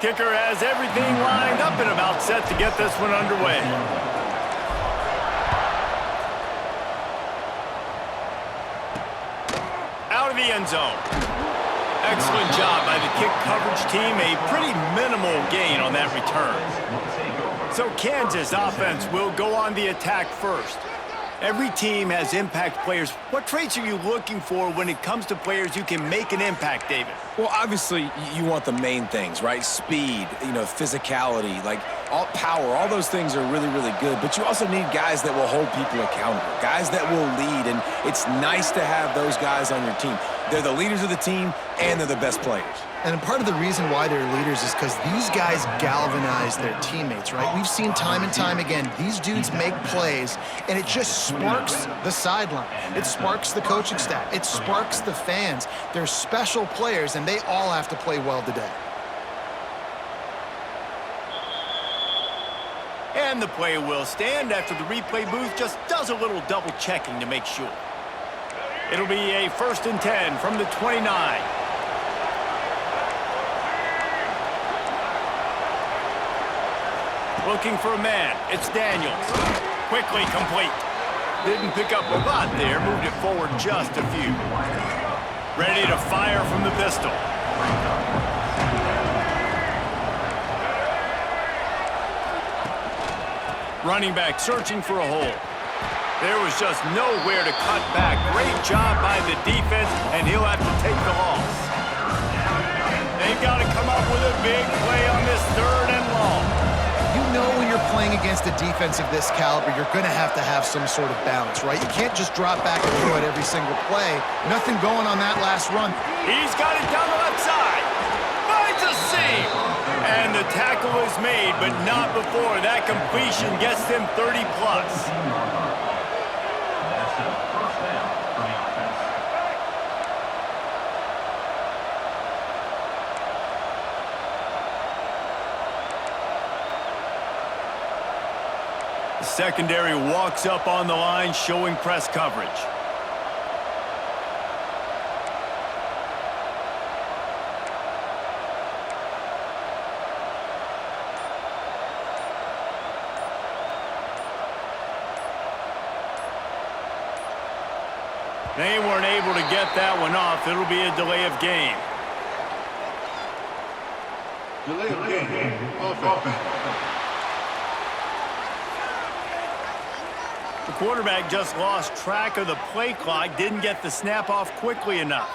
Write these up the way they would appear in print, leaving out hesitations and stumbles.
Kicker has everything lined up and about set to get this one underway. Out of the end zone. Excellent job by the kick coverage team. A pretty minimal gain on that return. So Kansas offense will go on the attack first. Every team has impact players. What traits are you looking for when it comes to players who can make an impact, David? Well, obviously, you want the main things, right? Speed, physicality, like all power. All those things are really, really good. But you also need guys that will hold people accountable, guys that will lead. And it's nice to have those guys on your team. They're the leaders of the team, and they're the best players. And part of the reason why they're leaders is because these guys galvanize their teammates, right? We've seen time and time again, these dudes make plays, and it just sparks the sideline. It sparks the coaching staff. It sparks the fans. They're special players, and they all have to play well today. And the play will stand after the replay booth just does a little double checking to make sure. It'll be a 1st and 10 from the 29. Looking for a man. It's Daniels. Quickly complete. Didn't pick up a lot there. Moved it forward just a few. Ready to fire from the pistol. Running back searching for a hole. There was just nowhere to cut back. Great job by the defense, and he'll have to take the loss. They've got to come up with a big play on this 3rd and long. You know when you're playing against a defense of this caliber, you're going to have some sort of balance, right? You can't just drop back and throw it every single play. Nothing going on that last run. He's got it down the left side. Finds a seam. And the tackle is made, but not before. That completion gets them 30-plus. The secondary walks up on the line, showing press coverage. They weren't able to get that one off. It'll be a delay of game. Delay of game. Offense. The quarterback just lost track of the play clock, didn't get the snap off quickly enough.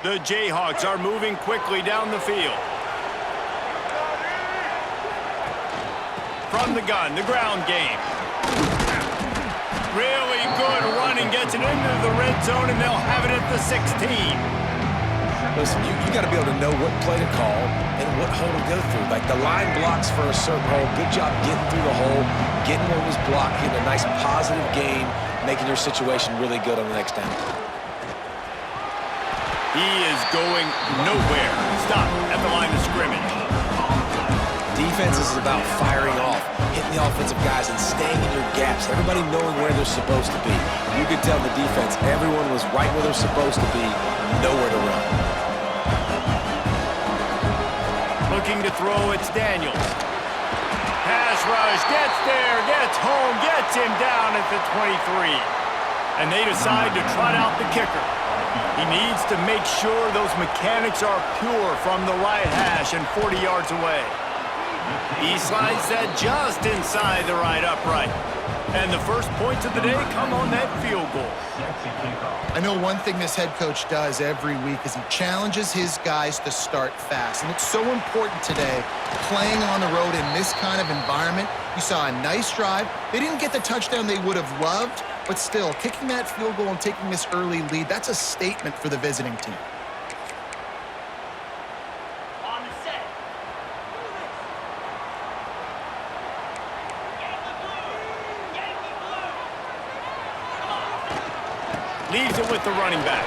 The Jayhawks are moving quickly down the field. From the gun, the ground game. Really good running, gets it into the red zone, and they'll have it at the 16. Listen, you got to be able to know what play to call and what hole to go through. Like the line blocks for a certain hole. Good job getting through the hole, getting what was blocked, getting a nice positive gain, making your situation really good on the next down. He is going nowhere. Stop at the line of scrimmage. Defense is about firing off, hitting the offensive guys and staying in your gaps. Everybody knowing where they're supposed to be. You could tell the defense, everyone was right where they're supposed to be, nowhere to run. Looking to throw, it's Daniels. Pass rush, gets there, gets home, gets him down at the 23. And they decide to trot out the kicker. He needs to make sure those mechanics are pure from the right hash and 40 yards away. He slides that just inside the right upright. And the first points of the day come on that field goal. I know one thing this head coach does every week is he challenges his guys to start fast. And it's so important today, playing on the road in this kind of environment. You saw a nice drive. They didn't get the touchdown they would have loved, but still, kicking that field goal and taking this early lead, that's a statement for the visiting team. Leaves it with the running back.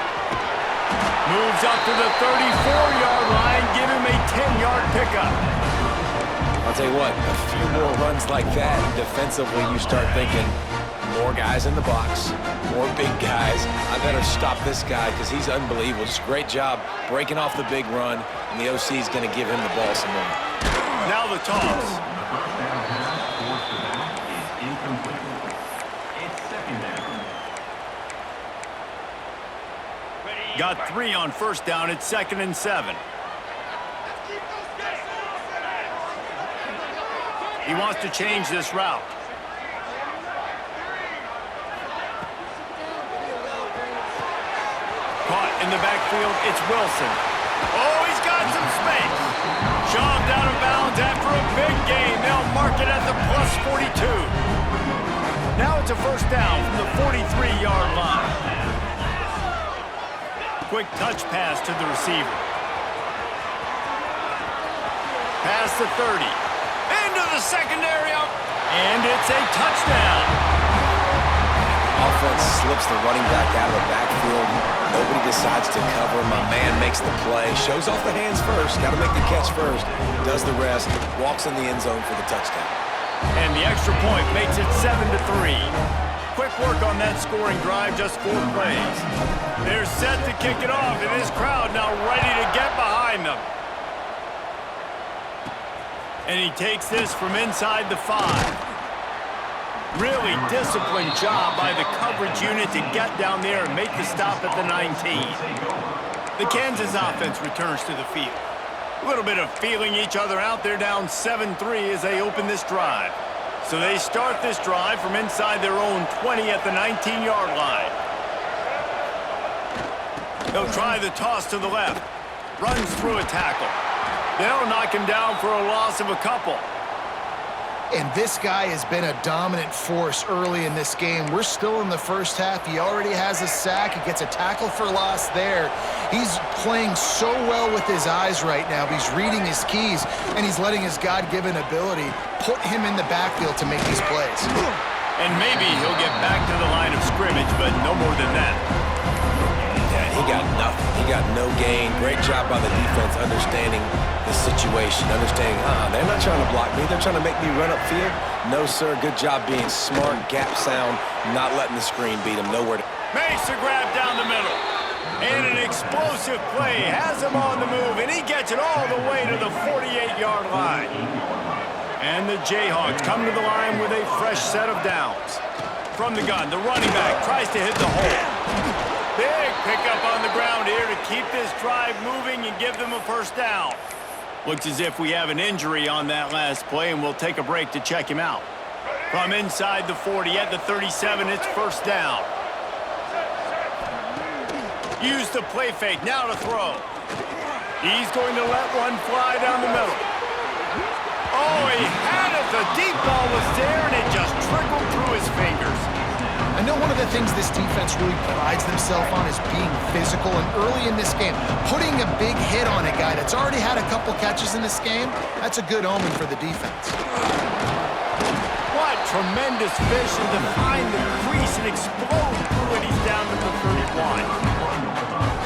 Moves up to the 34-yard line. Give him a 10-yard pickup. I'll tell you what, a few more runs like that, defensively you start thinking, more guys in the box, more big guys. I better stop this guy because he's unbelievable. Just a great job breaking off the big run, and the OC is going to give him the ball some more. Now the toss. First down pass forced to that is incomplete. It's second down. Got 3 on first down. It's 2nd and 7. He wants to change this route. Caught in the backfield, it's Wilson. Oh, he's got some space. Shoved out of bounds after a big gain. They'll mark it at the plus 42. Now it's a first down from the 43-yard line. Quick touch pass to the receiver. Pass the 30. Into the secondary, and it's a touchdown. Offense slips the running back out of the backfield. Nobody decides to cover. My man makes the play. Shows off the hands first. Got to make the catch first. Does the rest. Walks in the end zone for the touchdown. And the extra point makes it 7-3. Quick work on that scoring drive, just 4 plays. They're set to kick it off, and this crowd now ready to get behind them. And he takes this from inside the 5. Really disciplined job by the coverage unit to get down there and make the stop at the 19. The Kansas offense returns to the field. A little bit of feeling each other out. They're down 7-3 as they open this drive. So they start this drive from inside their own 20 at the 19-yard line. They'll try the toss to the left. Runs through a tackle. They'll knock him down for a loss of a couple. And this guy has been a dominant force early in this game. We're still in the first half. He already has a sack. He gets a tackle for loss there. He's playing so well with his eyes right now. He's reading his keys, and he's letting his God-given ability put him in the backfield to make these plays. And maybe he'll get back to the line of scrimmage, but no more than that. Yeah, he got nothing. He got no gain. Great job by the defense understanding the situation, understanding, they're not trying to block me. They're trying to make me run upfield. No, sir. Good job being smart, gap sound, not letting the screen beat him. Nowhere to... Makes a grab down the middle. And an explosive play has him on the move, and he gets it all the way to the 48-yard line. And the Jayhawks come to the line with a fresh set of downs. From the gun, the running back tries to hit the hole. Big pickup on the ground here to keep this drive moving and give them a first down. Looks as if we have an injury on that last play, and we'll take a break to check him out. From inside the 40 at the 37, it's first down. Use the play fake, now to throw. He's going to let one fly down the middle. Oh, he had it. The deep ball was there, and it just trickled through his fingers. I know one of the things this defense really prides themselves on is being physical, and early in this game, putting a big hit on a guy that's already had a couple catches in this game, that's a good omen for the defense. What tremendous vision to find the crease and explode through it. He's down to the 31.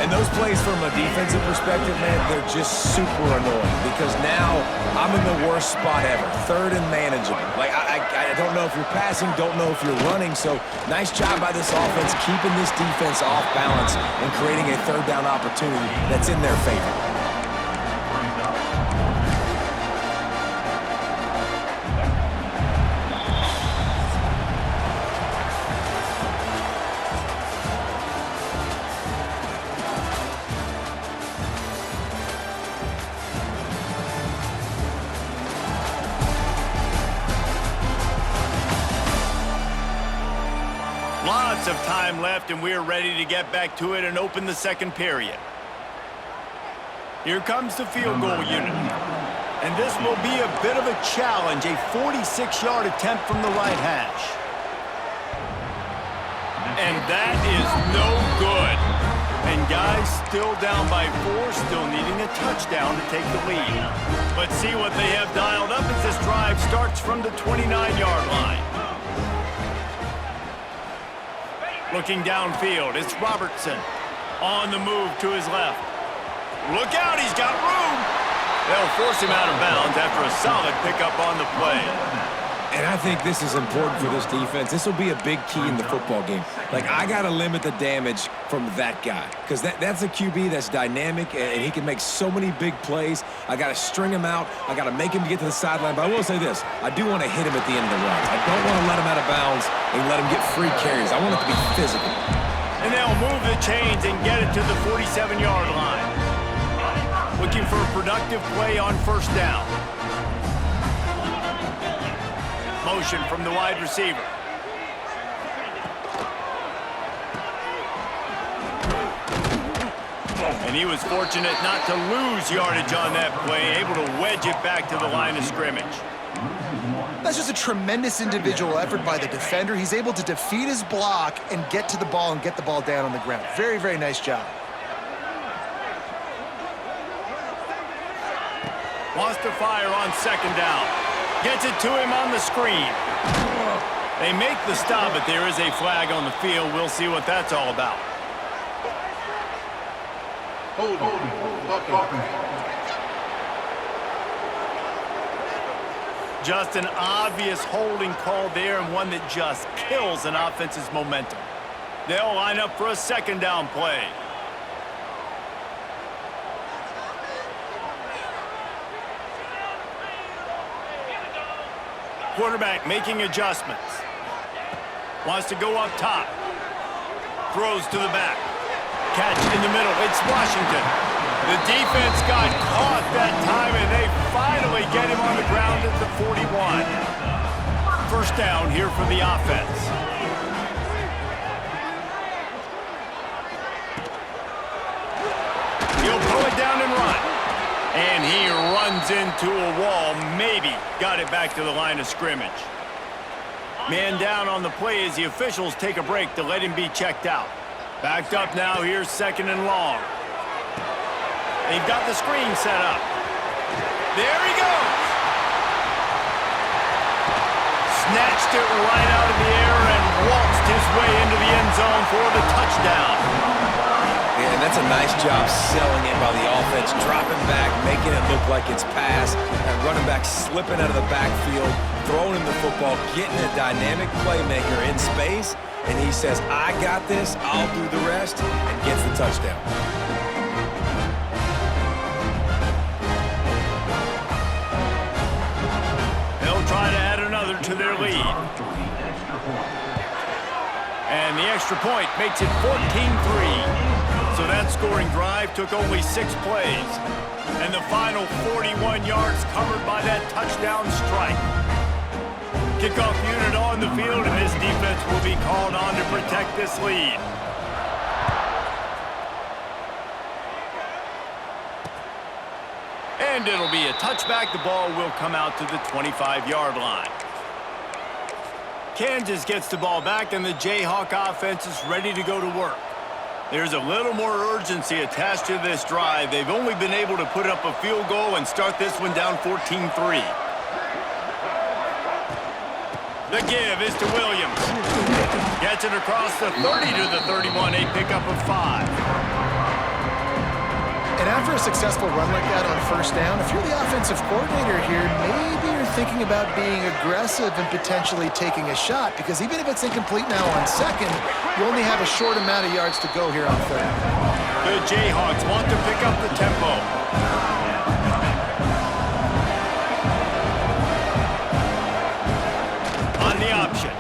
And those plays from a defensive perspective, man, they're just super annoying because now I'm in the worst spot ever. Third and manageable. Like, I don't know if you're passing, don't know if you're running. So nice job by this offense keeping this defense off balance and creating a third down opportunity that's in their favor. Lots of time left, and we're ready to get back to it and open the second period. Here comes the field goal unit. And this will be a bit of a challenge, a 46-yard attempt from the right hash. And that is no good. And guys still down by 4, still needing a touchdown to take the lead. But see what they have dialed up as this drive starts from the 29-yard line. Looking downfield, it's Robertson. On the move to his left. Look out, he's got room. They'll force him out of bounds after a solid pickup on the play. And I think this is important for this defense. This will be a big key in the football game. Like, I got to limit the damage from that guy because that's a QB that's dynamic, and he can make so many big plays. I got to string him out. I got to make him get to the sideline. But I will say this. I do want to hit him at the end of the run. I don't want to let him out of bounds and let him get free carries. I want it to be physical. And they'll move the chains and get it to the 47-yard line. Looking for a productive play on first down. Motion from the wide receiver. And he was fortunate not to lose yardage on that play, able to wedge it back to the line of scrimmage. That's just a tremendous individual effort by the defender. He's able to defeat his block and get to the ball and get the ball down on the ground. Very, very nice job. Wants to fire on second down. Gets it to him on the screen. They make the stop, but there is a flag on the field. We'll see what that's all about. Just an obvious holding call there, and one that just kills an offense's momentum. They'll line up for a second down play. Quarterback making adjustments. Wants to go up top. Throws to the back. Catch in the middle. It's Washington. The defense got caught that time, and they finally get him on the ground at the 41. First down here for the offense. He'll pull it down and run. And he runs into a wall, maybe got it back to the line of scrimmage. Man down on the play as the officials take a break to let him be checked out. Backed up now, here's second and long. They've got the screen set up. There he goes! Snatched it right out of the air and waltzed his way into the end zone for the touchdown. Yeah, and that's a nice job selling it by the offense, dropping back, making it look like it's pass, and running back slipping out of the backfield, throwing him the football, getting a dynamic playmaker in space, and he says, I got this, I'll do the rest, and gets the touchdown. They'll try to add another to their lead. And the extra point makes it 14-3. So that scoring drive took only 6 plays. And the final 41 yards covered by that touchdown strike. Kickoff unit on the field, and this defense will be called on to protect this lead. And it'll be a touchback. The ball will come out to the 25-yard line. Kansas gets the ball back, and the Jayhawk offense is ready to go to work. There's a little more urgency attached to this drive. They've only been able to put up a field goal and start this one down 14-3. The give is to Williams. Gets it across the 30 to the 31, a pickup of 5. And after a successful run like that on first down, if you're the offensive coordinator here, maybe you're thinking about being aggressive and potentially taking a shot, because even if it's incomplete now on second, you only have a short amount of yards to go here on third. The Jayhawks want to pick up the tempo. On the option.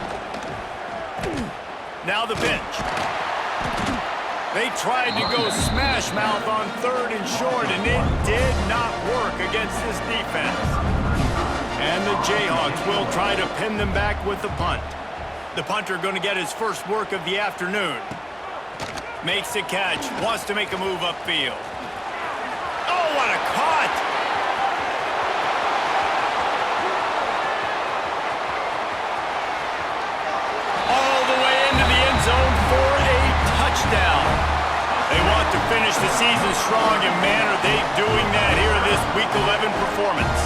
Now the pitch. They tried to go smash mouth on third and short, and it did not work against this defense. And the Jayhawks will try to pin them back with the punt. The punter going to get his first work of the afternoon. Makes the catch, wants to make a move upfield. Oh, what a caught! All the way into the end zone for a touchdown. They want to finish the season strong, and man, are they doing that here in this Week 11 performance.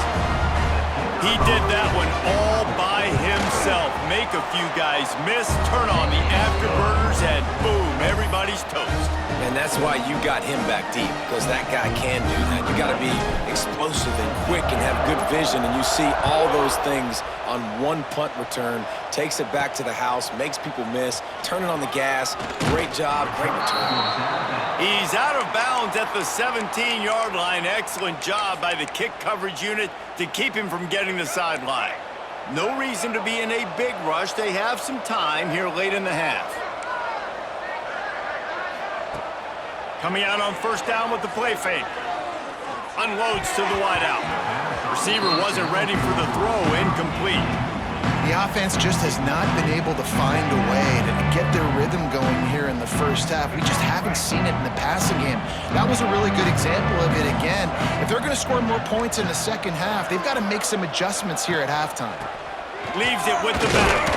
He did that one all by himself. make a few guys miss, turn on the afterburners, and boom, everybody's toast. And that's why you got him back deep, because that guy can do that. You got to be explosive and quick and have good vision, and you see all those things on one punt return, takes it back to the house, makes people miss, turning on the gas. Great job, great return. He's out of bounds at the 17-yard line. Excellent job by the kick coverage unit to keep him from getting the sideline. No reason to be in a big rush. They have some time here late in the half. Coming out on first down with the play fake. Unloads to the wideout. Receiver wasn't ready for the throw, incomplete. The offense just has not been able to find a way to get their rhythm going here in the first half. We just haven't seen it in the passing game. That was a really good example of it again. If they're going to score more points in the second half, they've got to make some adjustments here at halftime. Leaves it with the back.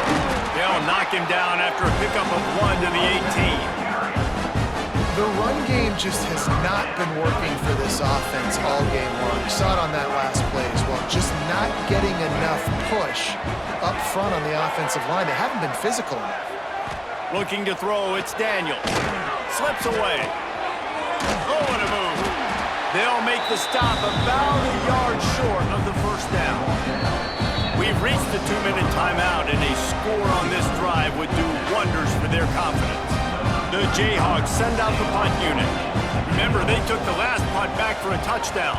They'll knock him down after a pickup of 1 to the 18. The run game just has not been working for this offense all game long. You saw it on that last play as well. Just not getting enough push up front on the offensive line. They haven't been physical enough. Looking to throw, it's Daniels. Slips away. Oh, what a move. They'll make the stop about a yard short of the first down. We've reached the 2-minute timeout, and a score on this drive would do wonders for their confidence. The Jayhawks send out the punt unit. Remember, they took the last punt back for a touchdown.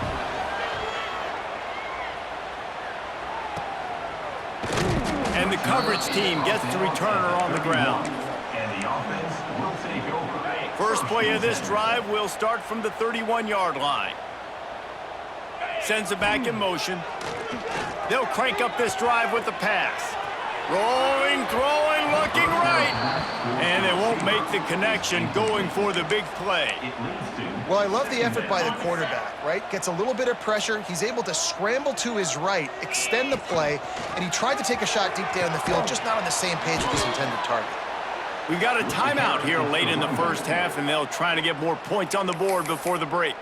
And the coverage team gets the returner on the ground. And the offense will take over. First play of this drive will start from the 31-yard line. Sends it back in motion. They'll crank up this drive with the pass. Rolling, throwing, looking right. And they won't make the connection going for the big play. Well, I love the effort by the quarterback, right? Gets a little bit of pressure. He's able to scramble to his right, extend the play, and he tried to take a shot deep down the field, just not on the same page with his intended target. We've got a timeout here late in the first half, and they'll try to get more points on the board before the break.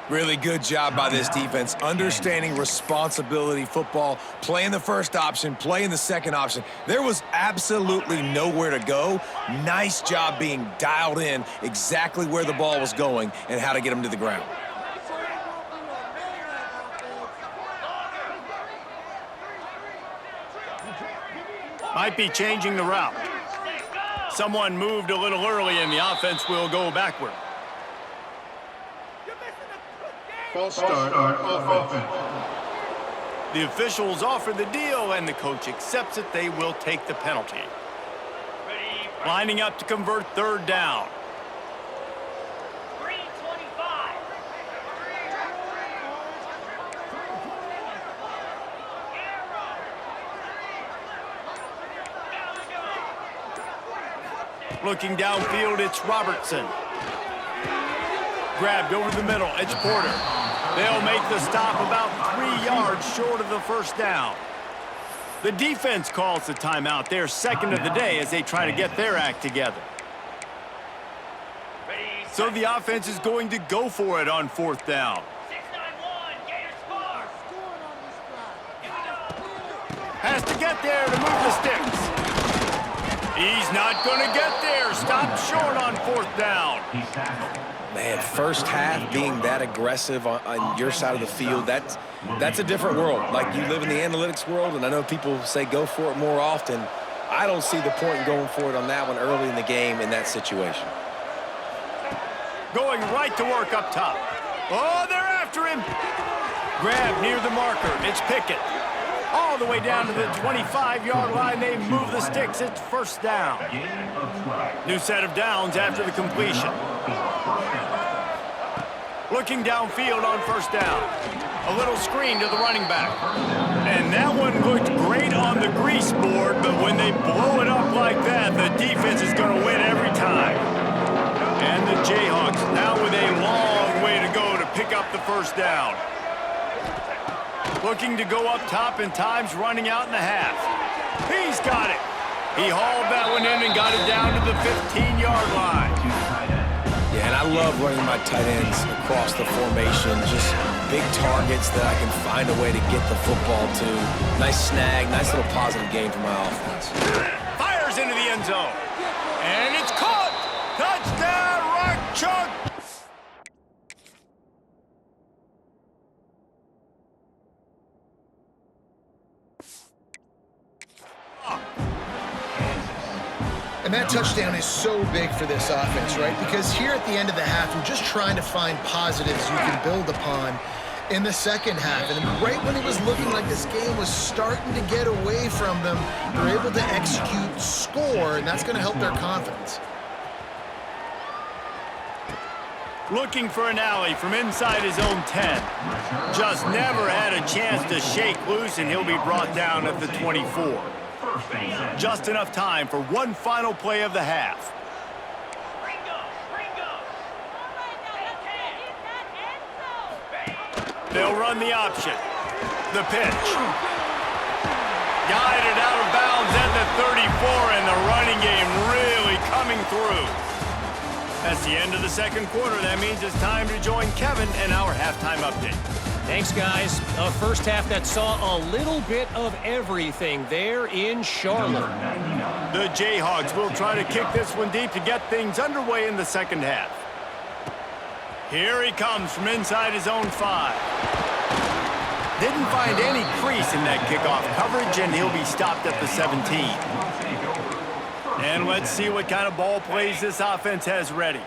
Really good job by this defense, understanding responsibility football, playing the first option, playing the second option. There was absolutely nowhere to go. Nice job being dialed in exactly where the ball was going and how to get him to the ground. Might be changing the route. Someone moved a little early, and the offense will go backward. False start offense. The officials offer the deal, and the coach accepts it. They will take the penalty. Lining up to convert third down. Looking downfield, it's Robertson. Grabbed over the middle, it's Porter. They'll make the stop about 3 yards short of the first down. The defense calls the timeout, their second of the day, as they try to get their act together. So the offense is going to go for it on fourth down. Has to get there to move the sticks. He's not going to get there. Stopped short on fourth down. Man, first half being that aggressive on your side of the field, that's a different world. Like, you live in the analytics world, and I know people say go for it more often. I don't see the point in going for it on that one early in the game in that situation. Going right to work up top. Oh, they're after him. Grab near the marker. It's Pickett. All the way down to the 25-yard line. They move the sticks. It's first down. New set of downs after the completion. Looking downfield on first down. A little screen to the running back. And that one looked great on the grease board, but when they blow it up like that, the defense is going to win every time. And the Jayhawks now with a long way to go to pick up the first down. Looking to go up top, and time's running out in the half. He's got it. He hauled that one in and got it down to the 15-yard line. Yeah, Yeah, and I love running my tight ends across the formation. Just big targets that I can find a way to get the football to. Nice snag, nice little positive game for my offense. Fires into the end zone. And it's caught. Touchdown, Rock Chalk. And that touchdown is so big for this offense, right? Because here at the end of the half, you're just trying to find positives you can build upon in the second half. And right when it was looking like this game was starting to get away from them, they're able to execute, score, and that's going to help their confidence. Looking for an alley from inside his own 10. Just never had a chance to shake loose, and he'll be brought down at the 24. Just enough time for one final play of the half. They'll run the option. The pitch. Guided out of bounds at the 34, and the running game really coming through. That's the end of the second quarter. That means it's time to join Kevin and our halftime update. Thanks, guys. A first half that saw a little bit of everything there in Charlotte. The Jayhawks will try to kick this one deep to get things underway in the second half. Here he comes from inside his own 5. Didn't find any crease in that kickoff coverage, and he'll be stopped at the 17. And let's see what kind of ball plays this offense has ready.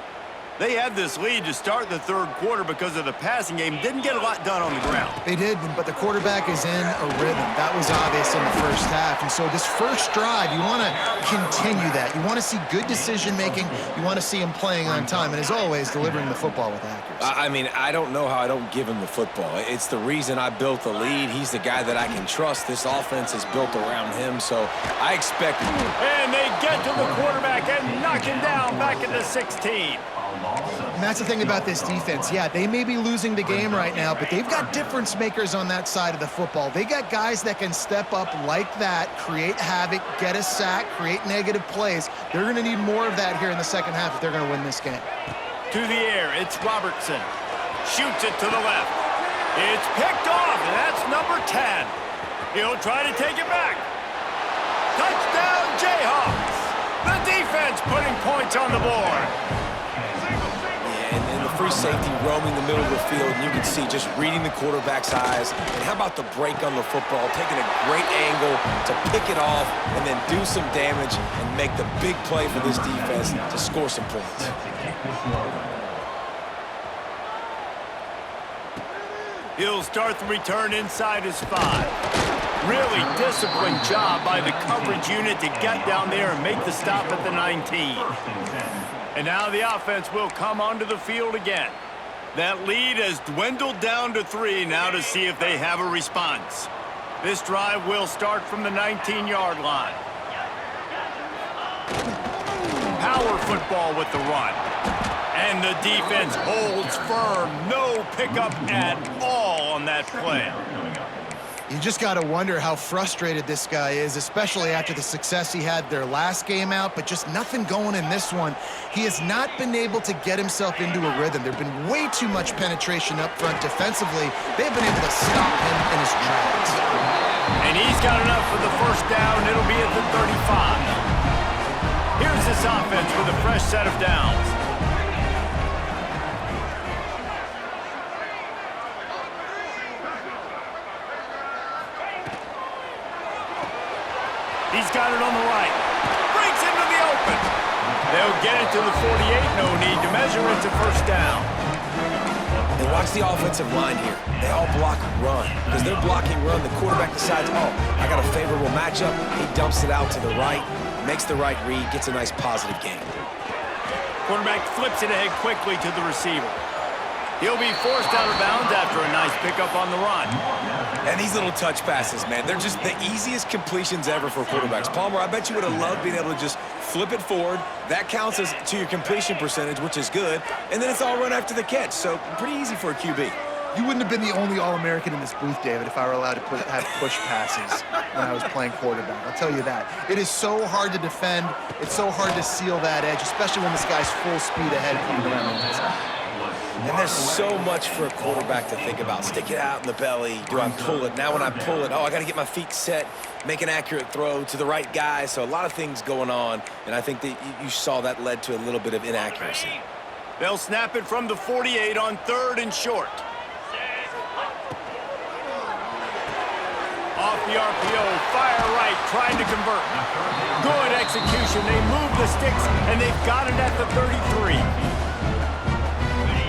They had this lead to start the third quarter because of the passing game. Didn't get a lot done on the ground. They did, but the quarterback is in a rhythm. That was obvious in the first half. And so this first drive, you want to continue that. You want to see good decision-making. You want to see him playing on time. And as always, delivering the football with accuracy. I mean, I don't know how I don't give him the football. It's the reason I built the lead. He's the guy that I can trust. This offense is built around him, so I expect him. And they get to the quarterback and knock him down back into 16. And that's the thing about this defense. Yeah, they may be losing the game right now, but they've got difference makers on that side of the football. They got guys that can step up like that, create havoc, get a sack, create negative plays. They're going to need more of that here in the second half if they're going to win this game. To the air, it's Robertson. Shoots it to the left. It's picked off, and that's number 10. He'll try to take it back. Touchdown, Jayhawks. The defense putting points on the board. And the free safety roaming the middle of the field, and you can see just reading the quarterback's eyes. And how about the break on the football, taking a great angle to pick it off and then do some damage and make the big play for this defense to score some points. He'll start the return inside his 5. Really disciplined job by the coverage unit to get down there and make the stop at the 19. And now the offense will come onto the field again. That lead has dwindled down to 3 now to see if they have a response. This drive will start from the 19-yard line. Power football with the run. And the defense holds firm. No pickup at all on that play. You just got to wonder how frustrated this guy is, especially after the success he had their last game out, but just nothing going in this one. He has not been able to get himself into a rhythm. There's been way too much penetration up front defensively. They've been able to stop him in his tracks. And he's got enough for the first down. It'll be at the 35. Here's this offense with a fresh set of downs. He's got it on the right. Breaks into the open. They'll get it to the 48. No need to measure. It's a first down. And watch the offensive line here. They all block run. Because they're blocking run, the quarterback decides, oh, I got a favorable matchup. He dumps it out to the right, makes the right read, gets a nice positive gain. Quarterback flips it ahead quickly to the receiver. He'll be forced out of bounds after a nice pickup on the run. And these little touch passes, man, they're just the easiest completions ever for quarterbacks. Palmer, I bet you would have loved being able to just flip it forward. That counts as to your completion percentage, which is good. And then it's all run after the catch, so pretty easy for a QB. You wouldn't have been the only All-American in this booth, David, if I were allowed to have push passes when I was playing quarterback. I'll tell you that. It is so hard to defend. It's so hard to seal that edge, especially when this guy's full speed ahead coming around the inside. And there's so much for a quarterback to think about. Stick it out in the belly. Do I pull it? Now when I pull it, I got to get my feet set, make an accurate throw to the right guy. So a lot of things going on, and I think that you saw that led to a little bit of inaccuracy. They'll snap it from the 48 on 3rd and short. Off the RPO, fire right, trying to convert. Good execution. They move the sticks, and they've got it at the 33.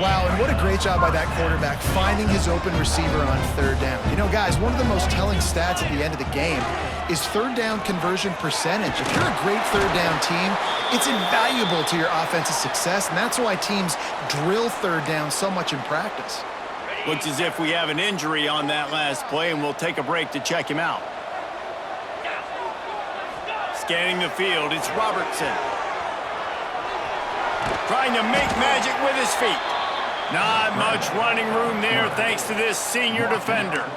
Wow, and what a great job by that quarterback finding his open receiver on 3rd down. You know, guys, one of the most telling stats at the end of the game is 3rd down conversion percentage. If you're a great 3rd down team, it's invaluable to your offensive success, and that's why teams drill 3rd down so much in practice. Looks as if we have an injury on that last play, and we'll take a break to check him out. Scanning the field, it's Robertson. Trying to make magic with his feet. Not much running room there thanks to this senior defender.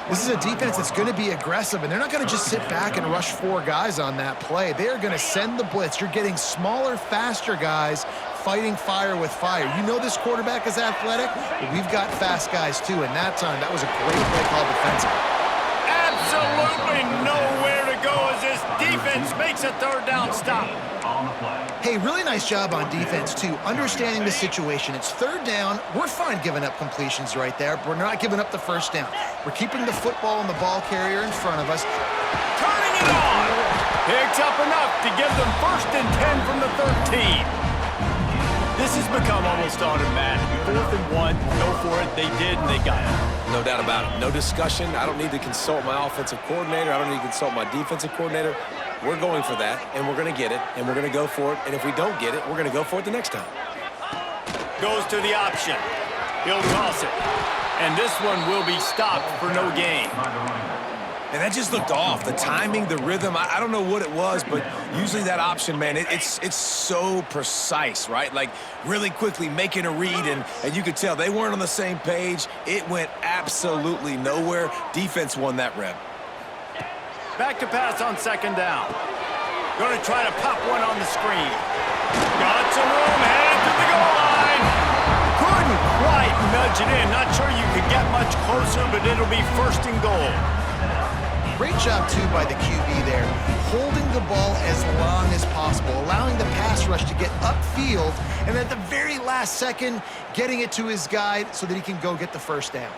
This is a defense that's going to be aggressive, and they're not going to just sit back and rush 4 guys on that play. They are going to send the blitz. You're getting smaller, faster guys fighting fire with fire. You know this quarterback is athletic, but we've got fast guys too, and that time, that was a great play call defensively. Absolutely nowhere to go as this defense makes a 3rd down stop. Hey, really nice job on defense, too, understanding the situation. It's 3rd down. We're fine giving up completions right there, but we're not giving up the 1st down. We're keeping the football and the ball carrier in front of us. Turning it on. Picks up enough to give them 1st and 10 from the 13. This has become almost automatic. 4th and 1, go for it. They did, and they got it. No doubt about it. No discussion. I don't need to consult my offensive coordinator. I don't need to consult my defensive coordinator. We're going for that, and we're going to get it, and we're going to go for it. And if we don't get it, we're going to go for it the next time. Goes to the option. He'll toss it. And this one will be stopped for no gain. And that just looked off. The timing, the rhythm, I don't know what it was, but usually that option, man, it's so precise, right? Like really quickly making a read, and you could tell they weren't on the same page. It went absolutely nowhere. Defense won that rep. Back to pass on 2nd down. Going to try to pop one on the screen. Got some room, headed to the goal line. Couldn't quite nudge it in. Not sure you could get much closer, but it'll be 1st and goal. Great job, too, by the QB there, holding the ball as long as possible, allowing the pass rush to get upfield, and at the very last second, getting it to his guy so that he can go get the 1st down.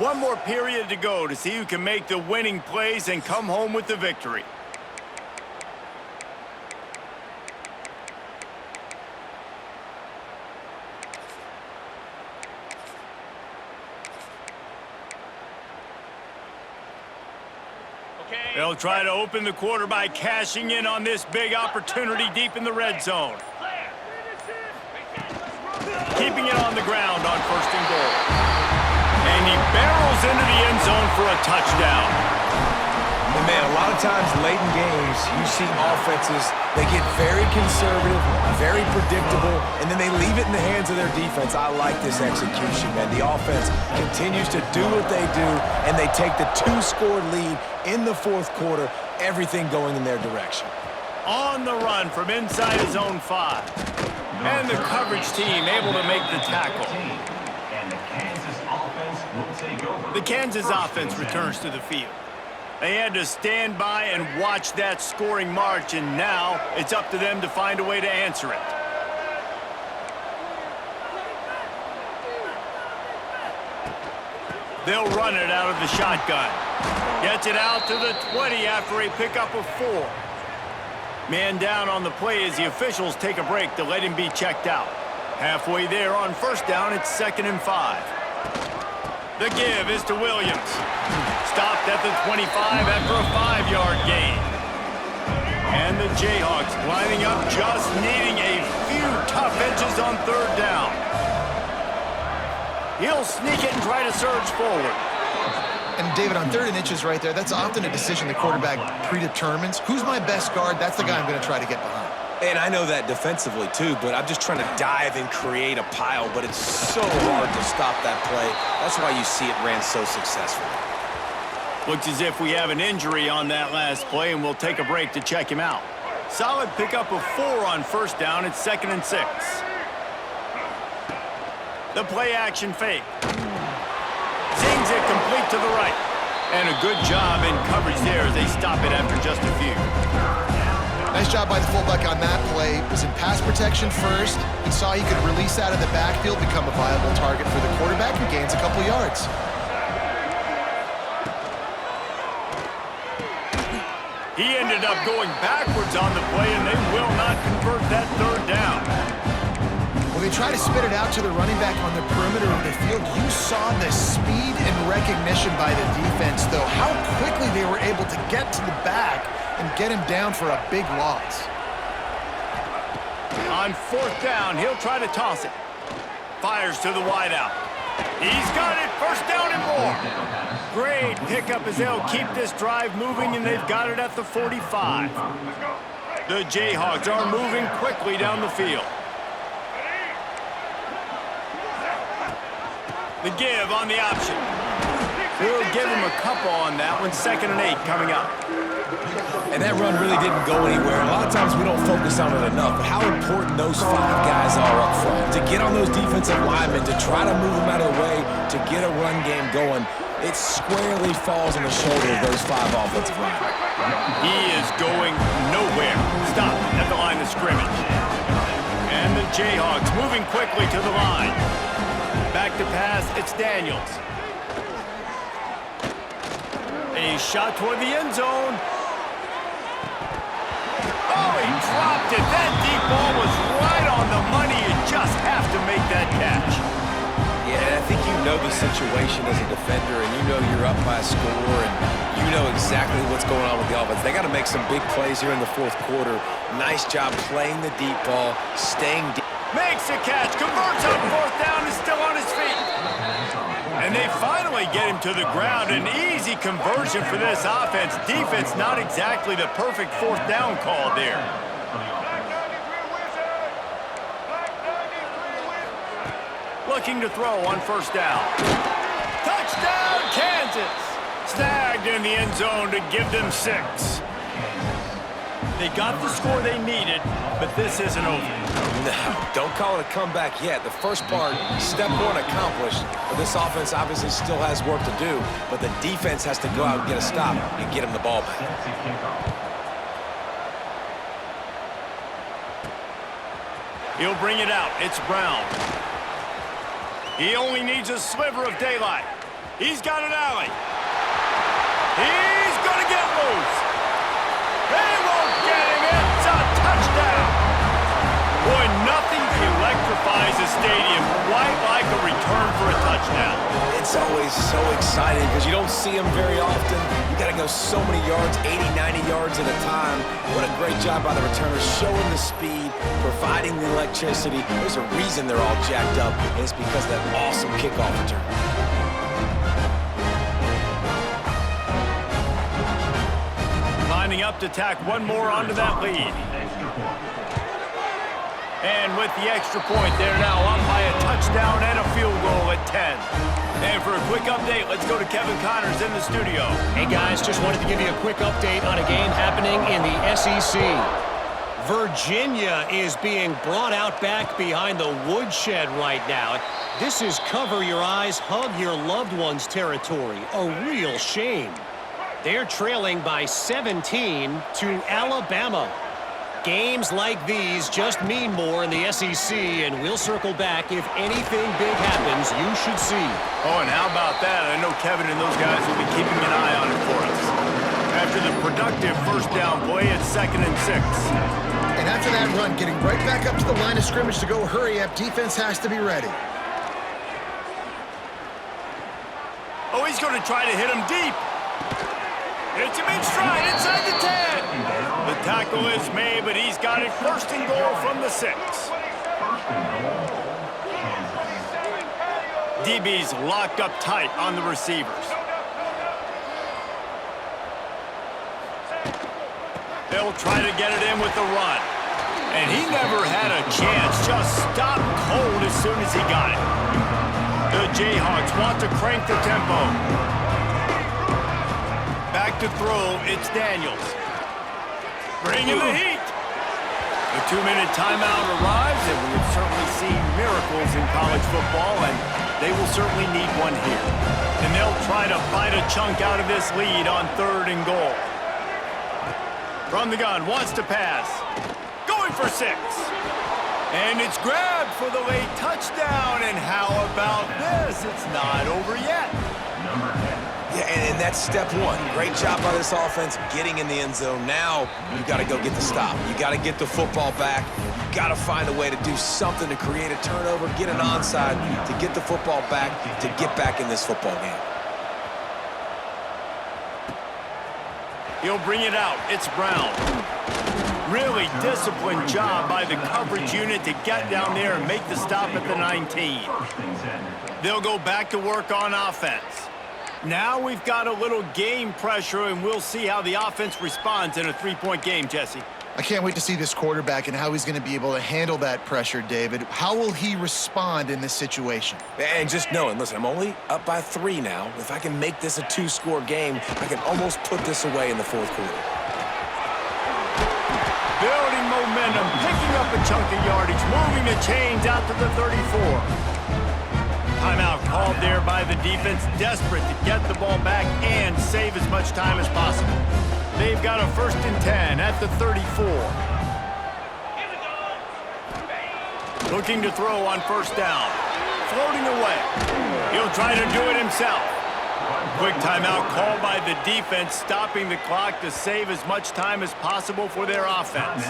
One more period to go to see who can make the winning plays and come home with the victory. They'll try to open the quarter by cashing in on this big opportunity deep in the red zone. Keeping it on the ground on 1st and goal. And he barrels into the end zone for a touchdown. And man, a lot of times late in games, you see offenses, they get very conservative, very predictable, and then they leave it in the hands of their defense. I like this execution, man. The offense continues to do what they do, and they take the 2-score lead in the 4th quarter, everything going in their direction. On the run from inside his own 5. And the coverage team able to make the tackle. The Kansas offense returns to the field. They had to stand by and watch that scoring march, and now it's up to them to find a way to answer it. They'll run it out of the shotgun. Gets it out to the 20 after a pickup of 4. Man down on the play as the officials take a break to let him be checked out. Halfway there on first down, it's 2nd and 5. The give is to Williams. Stopped at the 25 after a 5-yard gain. And the Jayhawks lining up, just needing a few tough edges on 3rd down. He'll sneak it and try to surge forward. And David, on 3rd and inches right there, that's often a decision the quarterback predetermines. Who's my best guard? That's the guy I'm going to try to get behind. And I know that defensively, too, but I'm just trying to dive and create a pile, but it's so hard to stop that play. That's why you see it ran so successfully. Looks as if we have an injury on that last play, and we'll take a break to check him out. Solid pickup of 4 on first down. It's 2nd and 6. The play-action fake. Zings it complete to the right. And a good job in coverage there as they stop it after just a few. Nice job by the fullback on that play. Was in pass protection first. He saw he could release out of the backfield, become a viable target for the quarterback, and gains a couple yards. He ended up going backwards on the play, and they will not convert that 3rd down. When they try to spit it out to the running back on the perimeter of the field, you saw the speed and recognition by the defense, though. How quickly they were able to get to the back and get him down for a big loss. On 4th down, he'll try to toss it. Fires to the wideout. He's got it. 1st down and more. Great pickup as they'll keep this drive moving, and they've got it at the 45. The Jayhawks are moving quickly down the field. The give on the option. We'll give him a couple on that one. 2nd and 8 coming up. And that run really didn't go anywhere. A lot of times we don't focus on it enough, but how important those 5 guys are up front. To get on those defensive linemen, to try to move them out of the way, to get a run game going, it squarely falls on the shoulder of those 5 offensive linemen. He is going nowhere. Stop at the line of scrimmage. And the Jayhawks moving quickly to the line. Back to pass, it's Daniels. A shot toward the end zone. Oh, he dropped it. That deep ball was right on the money. You just have to make that catch. Yeah, and I think you know the situation as a defender, and you know you're up by a score, and you know exactly what's going on with the offense. They got to make some big plays here in the 4th quarter. Nice job playing the deep ball, staying deep. Makes a catch, converts on 4th down, is still on his feet. And they finally get him to the ground. An easy conversion for this offense. Defense not exactly the perfect 4th down call there. Looking to throw on 1st down. Touchdown, Kansas! Snagged in the end zone to give them 6. They got the score they needed, but this isn't over. No, don't call it a comeback yet. The first part, step 1 accomplished, but this offense obviously still has work to do, but the defense has to go out and get a stop and get him the ball back. He'll bring it out. It's Brown. He only needs a sliver of daylight. He's got an alley. He's going to get loose. They won't get him. It's a touchdown. Boy, nothing electrifies a stadium quite like a return for a touchdown. It's always so exciting because you don't see them very often. You got to go so many yards, 80, 90 yards at a time. What a great job by the returners, showing the speed, providing the electricity. There's a reason they're all jacked up, and it's because of that awesome kickoff return. Lining up to tack one more onto that lead. And with the extra point, they're now up by a touchdown and a field goal at 10. And for a quick update, let's go to Kevin Connors in the studio. Hey guys, just wanted to give you a quick update on a game happening in the SEC. Virginia is being brought out back behind the woodshed right now. This is cover your eyes, hug your loved ones territory. A real shame. They're trailing by 17 to Alabama. Games like these just mean more in the SEC, and we'll circle back if anything big happens you should see. Oh, and how about that? I know Kevin and those guys will be keeping an eye on it for us. After the productive first down play at 2nd and 6. And after that run, getting right back up to the line of scrimmage to go hurry up, defense has to be ready. Oh, he's going to try to hit him deep. It's him in stride inside the 10. The tackle is made, but he's got it 1st and goal from the 6. DB's locked up tight on the receivers. They'll try to get it in with the run. And he never had a chance, just stopped cold as soon as he got it. The Jayhawks want to crank the tempo. Back to throw, it's Daniels. Bring in the heat. The 2-minute timeout arrives, and we have certainly seen miracles in college football, and they will certainly need one here. And they'll try to bite a chunk out of this lead on 3rd and goal. From the gun, wants to pass. Going for 6. And it's grabbed for the late touchdown. And how about this? It's not over yet. Yeah, and that's step one. Great job by this offense getting in the end zone. Now you got to go get the stop. You got to get the football back. You got to find a way to do something to create a turnover, get an onside, to get the football back, to get back in this football game. He'll bring it out. It's Brown. Really disciplined job by the coverage unit to get down there and make the stop at the 19. They'll go back to work on offense. Now we've got a little game pressure, and we'll see how the offense responds in a 3-point game, Jesse. I can't wait to see this quarterback and how he's going to be able to handle that pressure, David. How will he respond in this situation? And just knowing, listen, I'm only up by 3 now. If I can make this a 2-score game, I can almost put this away in the 4th quarter. Building momentum, picking up a chunk of yardage, moving the chains out to the 34. Timeout called there by the defense, desperate to get the ball back and save as much time as possible. They've got a 1st and 10 at the 34. Looking to throw on 1st down. Floating away. He'll try to do it himself. Quick timeout called by the defense, stopping the clock to save as much time as possible for their offense.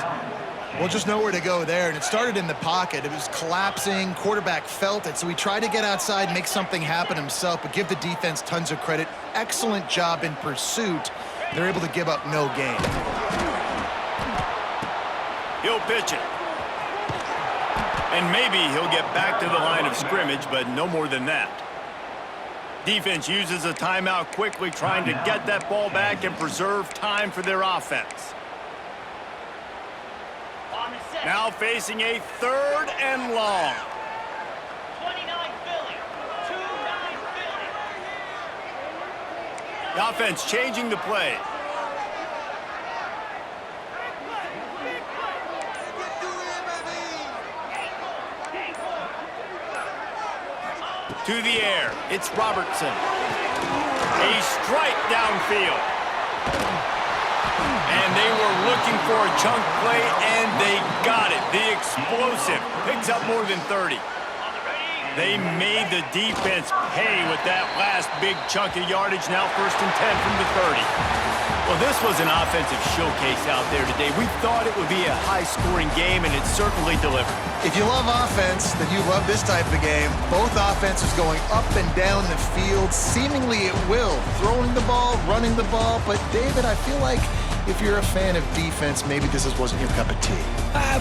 Well, just nowhere to go there, and it started in the pocket. It was collapsing. Quarterback felt it, so he tried to get outside, make something happen himself, but give the defense tons of credit. Excellent job in pursuit. They're able to give up no gain. He'll pitch it. And maybe he'll get back to the line of scrimmage, but no more than that. Defense uses a timeout quickly, trying to get that ball back and preserve time for their offense. Now facing a 3rd and long. 29 Philly. 29 Philly. The offense changing the play. To the air. It's Robertson. A strike downfield. And they were looking for a chunk play, and they got it. The explosive picks up more than 30. They made the defense pay with that last big chunk of yardage. Now 1st and 10 from the 30. Well, this was an offensive showcase out there today. We thought it would be a high-scoring game, and it certainly delivered. If you love offense, then you love this type of game. Both offenses going up and down the field, seemingly at will. Throwing the ball, running the ball. But, David, I feel like if you're a fan of defense, maybe this wasn't your cup of tea.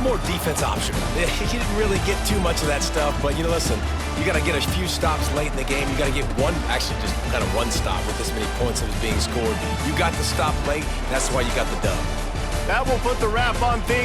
More defense optional. He didn't really get too much of that stuff, but, listen, you got to get a few stops late in the game. You got to get just kind of one stop with this many points that was being scored. You got the stop late, that's why you got the dub. That will put the wrap on things.